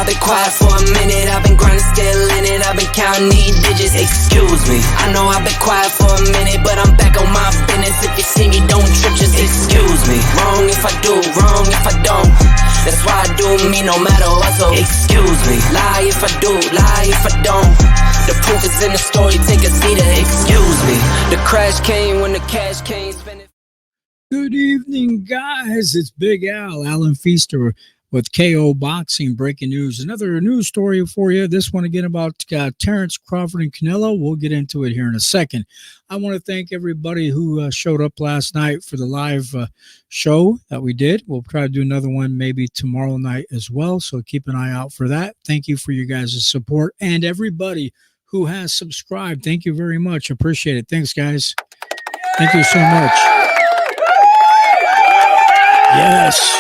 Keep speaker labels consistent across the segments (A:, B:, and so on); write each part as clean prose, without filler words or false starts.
A: I've been quiet for a minute, I've been grinding, still in it, I've been counting these digits, excuse me. I know I've been quiet for a minute, but I'm back on my business. If you see me, don't trip, just excuse me. Wrong if I do, wrong if I don't. That's why I do me no matter what, so excuse me. Lie if I do, lie if I don't. The proof is in the story, take a seat and excuse me. The crash came when the cash came, spend it.
B: Good evening, guys. It's Big Al, Alan Feaster, with KO Boxing Breaking News. Another news story for you. This one again about Terence Crawford and Canelo. We'll get into it here in a second. I want to thank everybody who showed up last night for the live show that we did. We'll try to do another one maybe tomorrow night as well, so keep an eye out for that. Thank you for you guys' support, and everybody who has subscribed. Thank you very much. Appreciate it. Thanks, guys. Thank you so much. Yes.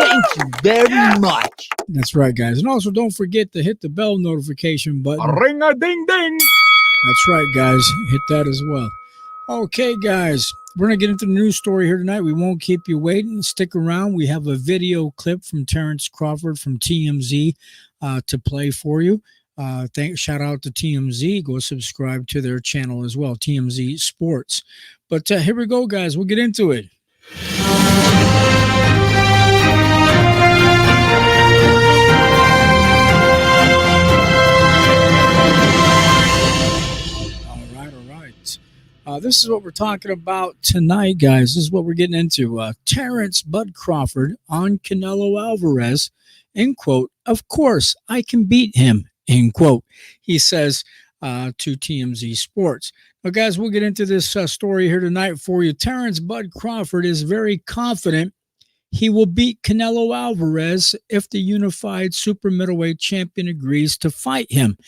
C: Thank you very much.
B: That's right, guys. And also, don't forget to hit the bell notification button.
C: Ring-a-ding-ding.
B: That's right, guys. Hit that as well. Okay, guys. We're going to get into the news story here tonight. We won't keep you waiting. Stick around. We have a video clip from Terence Crawford from TMZ to play for you. Shout out to TMZ. Go subscribe to their channel as well, TMZ Sports. But here we go, guys. We'll get into it. This is what we're talking about tonight, guys. This is what we're getting into. Terence Bud Crawford on Canelo Alvarez, end quote. Of course, I can beat him, end quote. He says to TMZ Sports. Now, guys, we'll get into this story here tonight for you. Terence Bud Crawford is very confident he will beat Canelo Alvarez if the unified super middleweight champion agrees to fight him.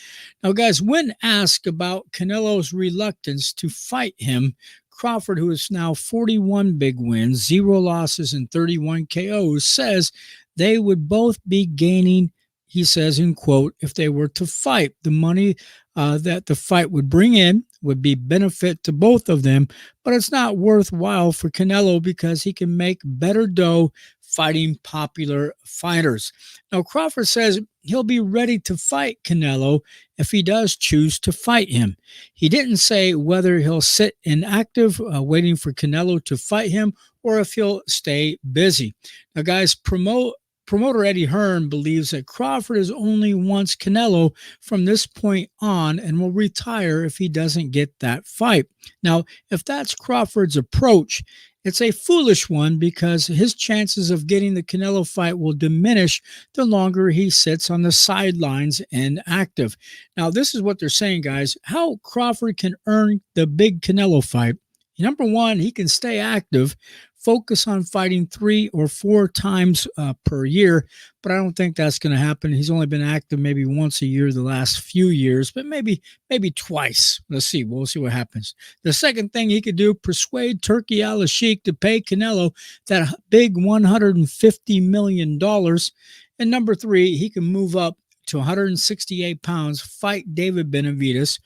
B: Now, guys, when asked about Canelo's reluctance to fight him, Crawford, who is now 41 big wins, 0 losses, and 31 KOs, says they would both be gaining, he says, in quote, if they were to fight. The money that the fight would bring in would be benefit to both of them, but it's not worthwhile for Canelo because he can make better dough fighting popular fighters. Now, Crawford says he'll be ready to fight Canelo if he does choose to fight him. He didn't say whether he'll sit inactive waiting for Canelo to fight him or if he'll stay busy. Now, guys, Promoter Eddie Hearn believes that Crawford is only wants Canelo from this point on and will retire if he doesn't get that fight. Now, if that's Crawford's approach, it's a foolish one because his chances of getting the Canelo fight will diminish the longer he sits on the sidelines and active. Now, this is what they're saying, guys. How Crawford can earn the big Canelo fight. Number one, he can stay active, focus on fighting 3 or 4 times per year, but I don't think that's going to happen. He's only been active maybe once a year the last few years, but maybe twice. Let's see. We'll see what happens. The second thing he could do, persuade Turki Al-Sheikh to pay Canelo that big $150 million. And number 3, he can move up to 168 pounds, fight David Benavidez,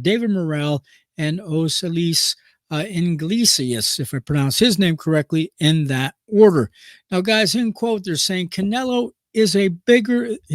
B: David Morrell, and Osalis Iglesias, if I pronounce his name correctly, in that order. Now, guys, in quote, they're saying Canelo is he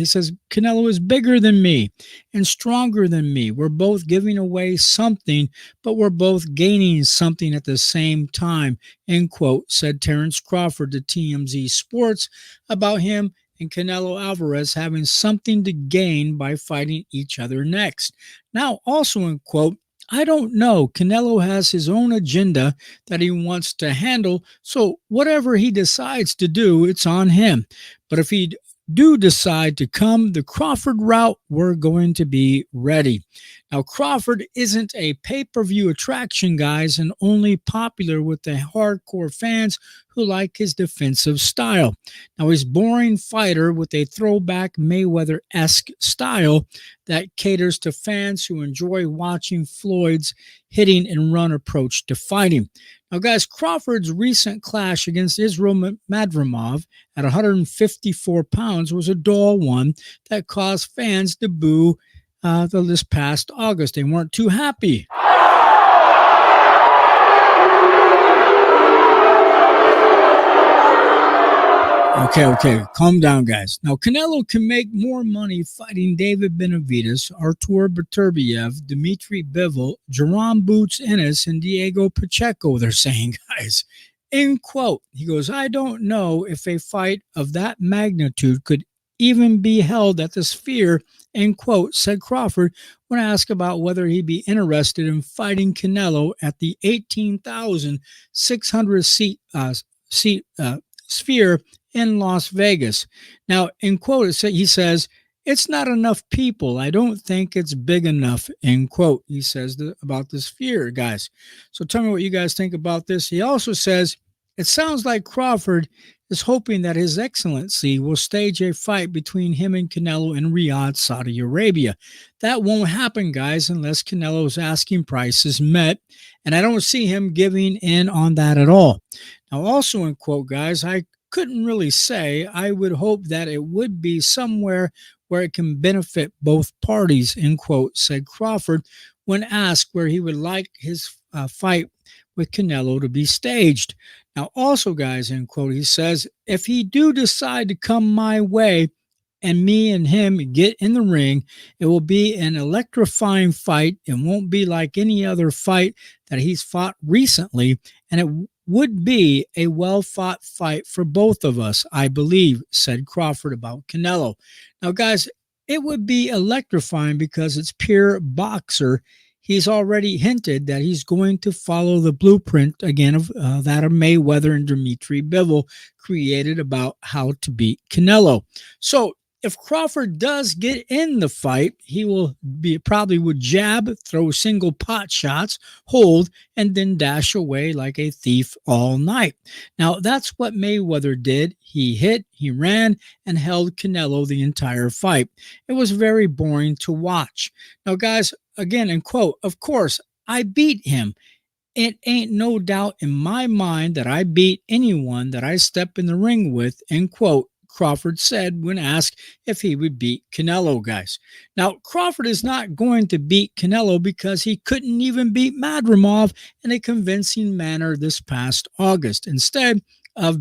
B: says, Canelo is bigger than me and stronger than me. We're both giving away something, but we're both gaining something at the same time, end quote, said Terence Crawford to TMZ Sports about him and Canelo Alvarez having something to gain by fighting each other next. Now, also in quote, I don't know. Canelo has his own agenda that he wants to handle, so whatever he decides to do, it's on him. But if he do decide to come the Crawford route, we're going to be ready. Now, Crawford isn't a pay-per-view attraction, guys, and only popular with the hardcore fans who like his defensive style. Now, he's a boring fighter with a throwback Mayweather-esque style that caters to fans who enjoy watching Floyd's hitting and run approach to fighting. Now, guys, Crawford's recent clash against Israel Madrimov at 154 pounds was a dull one that caused fans to boo this past August. They weren't too happy. Okay, calm down, guys. Now, Canelo can make more money fighting David Benavidez, Artur Beterbiev, Dmitry Bivol, Jerome Boots Ennis, and Diego Pacheco, they're saying, guys. In quote, he goes, I don't know if a fight of that magnitude could even be held at the Sphere, end quote, said Crawford when asked about whether he'd be interested in fighting Canelo at the 18,600 seat Sphere in Las Vegas. Now, in quote, he says, it's not enough people. I don't think it's big enough, end quote. He says about the Sphere, guys. So tell me what you guys think about this. He also says, it sounds like Crawford is hoping that His Excellency will stage a fight between him and Canelo in Riyadh, Saudi Arabia. That won't happen, guys, unless Canelo's asking price is met, and I don't see him giving in on that at all. Now, also in quote, guys, I couldn't really say. I would hope that it would be somewhere where it can benefit both parties, end quote, said Crawford when asked where he would like his fight with Canelo to be staged. Now, also, guys, end quote, he says, if he do decide to come my way and me and him get in the ring, it will be an electrifying fight. It won't be like any other fight that he's fought recently, and it would be a well-fought fight for both of us, I believe, said Crawford about Canelo. Now, guys, it would be electrifying because it's pure boxer. He's already hinted that he's going to follow the blueprint again of that of Mayweather and Dmitry Bivol created about how to beat Canelo. So if Crawford does get in the fight, he will probably would jab, throw single pot shots, hold, and then dash away like a thief all night. Now, that's what Mayweather did. He hit, he ran, and held Canelo the entire fight. It was very boring to watch. Now, guys, again, in quote, of course, I beat him. It ain't no doubt in my mind that I beat anyone that I step in the ring with, end quote, Crawford said when asked if he would beat Canelo, guys. Now, Crawford is not going to beat Canelo because he couldn't even beat Madrimov in a convincing manner this past August. Instead of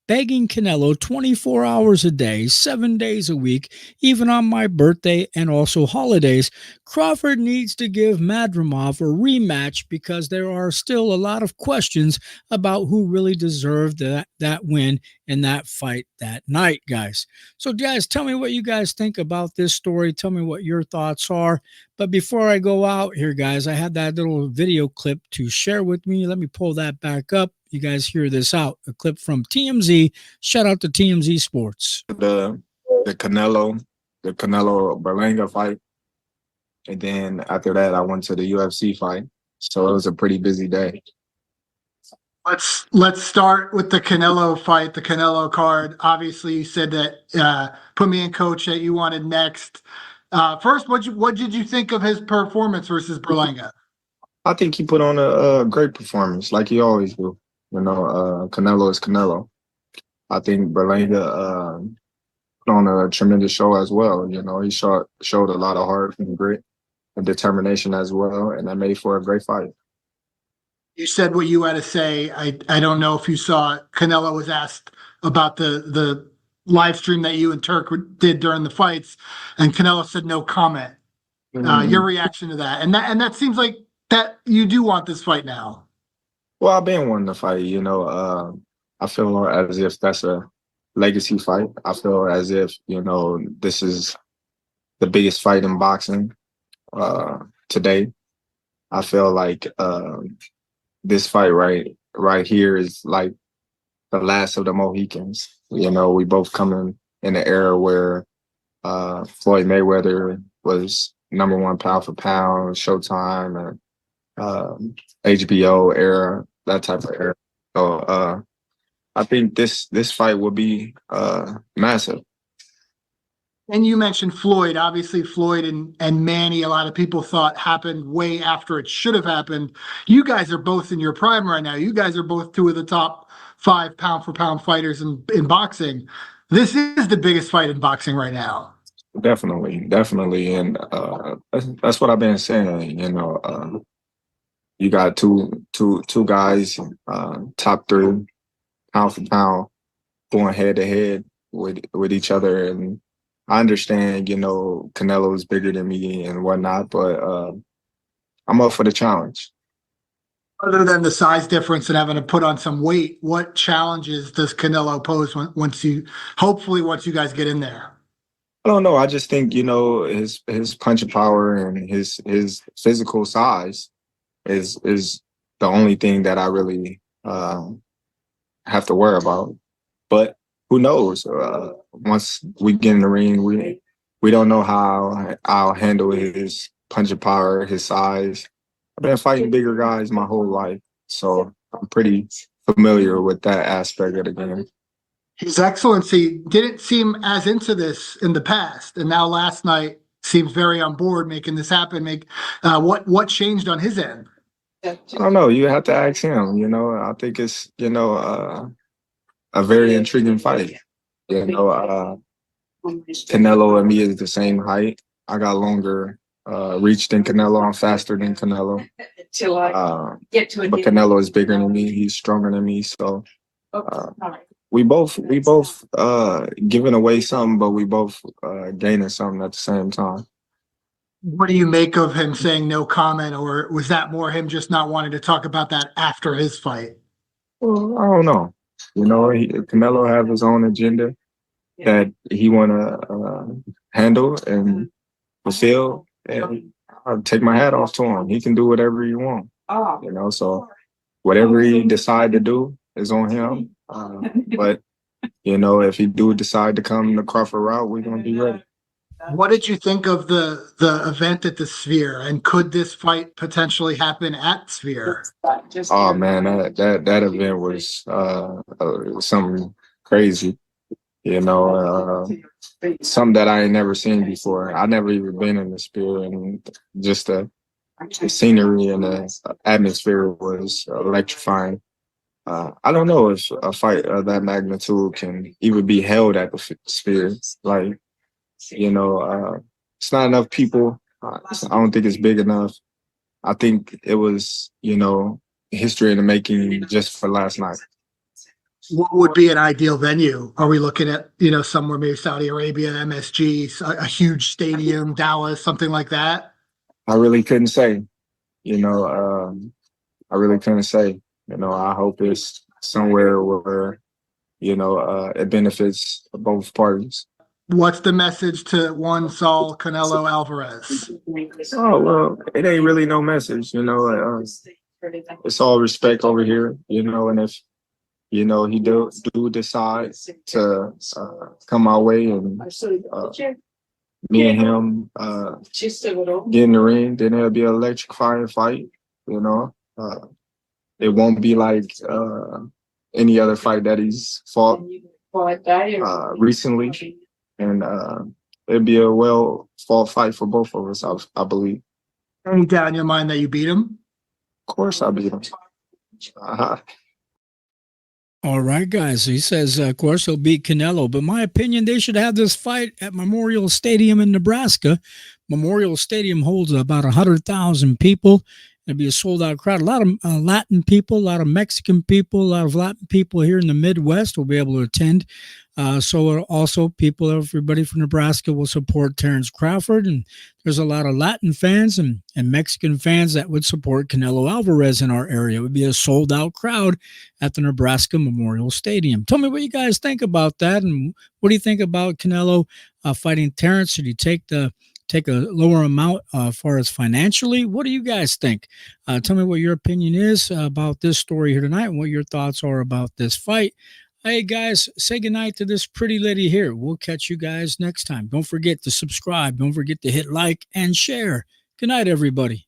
B: begging Canelo 24 hours a day, 7 days a week, even on my birthday and also holidays, Crawford needs to give Madrimov a rematch because there are still a lot of questions about who really deserved that win in that fight that night, guys. So, guys, tell me what you guys think about this story. Tell me what your thoughts are. But before I go out here, guys, I had that little video clip to share with me. Let me pull that back up. You guys hear this out. A clip from TMZ. Shout out to TMZ Sports.
D: The Canelo Berlanga fight. And then after that, I went to the UFC fight. So it was a pretty busy day.
E: Let's start with the Canelo fight, the Canelo card. Obviously, you said that put me in coach that you wanted next. First, what did you think of his performance versus Berlanga?
D: I think he put on a great performance, like he always do. You know, Canelo is Canelo. I think Berlanga put on a tremendous show as well. You know, he showed a lot of heart and grit and determination as well, and that made for a great fight.
E: You said what you had to say. I don't know if you saw it. Canelo was asked about the live stream that you and Turk did during the fights, and Canelo said no comment. Your reaction to that, and that seems like that you do want this fight now.
D: Well, I've been wanting to fight. You know, I feel as if that's a legacy fight. I feel as if, you know, this is the biggest fight in boxing today. I feel like this fight right here is like the last of the Mohicans. You know, we both coming in the era where Floyd Mayweather was #1 pound for pound, Showtime, and HBO era, that type of era. So I think this fight will be massive.
E: And you mentioned Floyd. Obviously, Floyd and Manny, a lot of people thought happened way after it should have happened. You guys are both in your prime right now. You guys are both two of the top 5 pound for pound fighters in boxing. This is the biggest fight in boxing right now.
D: Definitely. And that's what I've been saying. You got two guys, top 3 pound for pound, going head to head with each other. And I understand, Canelo is bigger than me and whatnot, but I'm up for the challenge.
E: Other than the size difference and having to put on some weight, what challenges does Canelo pose once you guys get in there?
D: I don't know. I just think, his punching power and his physical size is the only thing that I really have to worry about. But who knows? Once we get in the ring, we don't know how I'll handle his punching power, his size. I've been fighting bigger guys my whole life, so I'm pretty familiar with that aspect of the game.
E: His Excellency didn't seem as into this in the past, and now last night seems very on board making this happen. What changed on his end?
D: I don't know. You have to ask him. I think it's a very intriguing fight. Canelo and me is the same height. I got longer reach than Canelo. I'm faster than Canelo. But Canelo is bigger than me. He's stronger than me. So we both giving away something, but we both gaining something at the same time.
E: What do you make of him saying no comment, or was that more him just not wanting to talk about that after his fight?
D: Well, I don't know. Canelo have his own agenda that he want to handle and fulfill, and I'll take my hat off to him. He can do whatever he wants. So whatever he decide to do is on him. But if he do decide to come the Crawford route, we're gonna be ready.
E: What did you think of the event at the Sphere, and could this fight potentially happen at Sphere?
D: Oh man, that event was something crazy. Something that I ain't never seen before. I never even been in the Sphere, and just the scenery and the atmosphere was electrifying. I don't know if a fight of that magnitude can even be held at the Sphere. It's not enough people. I don't think it's big enough. I think it was, history in the making just for last night.
E: What would be an ideal venue? Are we looking at, somewhere maybe Saudi Arabia, MSG, a huge stadium, Dallas, something like that?
D: I really couldn't say. I really couldn't say. I hope it's somewhere where, it benefits both parties.
E: What's the message to one Saul Canelo Alvarez?
D: Oh, well, it ain't really no message, it's all respect over here, and if, he do decide to come my way and me and him get in the ring, then it'll be an electrifying fight, It won't be like any other fight that he's fought recently. And it'd be a well-fought fight for both of us, I believe.
E: Any doubt in your mind that you beat him?
D: Of course I beat him.
B: All right, guys. He says, of course, he'll beat Canelo. But my opinion, they should have this fight at Memorial Stadium in Nebraska. Memorial Stadium holds about 100,000 people. It'll be a sold-out crowd. A lot of Latin people, a lot of Mexican people, a lot of Latin people here in the Midwest will be able to attend. So also everybody from Nebraska will support Terence Crawford. And there's a lot of Latin fans and Mexican fans that would support Canelo Alvarez in our area. It would be a sold-out crowd at the Nebraska Memorial Stadium. Tell me what you guys think about that. And what do you think about Canelo fighting Terence? Should he take a lower amount as far as financially? What do you guys think? Tell me what your opinion is about this story here tonight and what your thoughts are about this fight. Hey guys, say goodnight to this pretty lady here. We'll catch you guys next time. Don't forget to subscribe. Don't forget to hit like and share. Good night, everybody.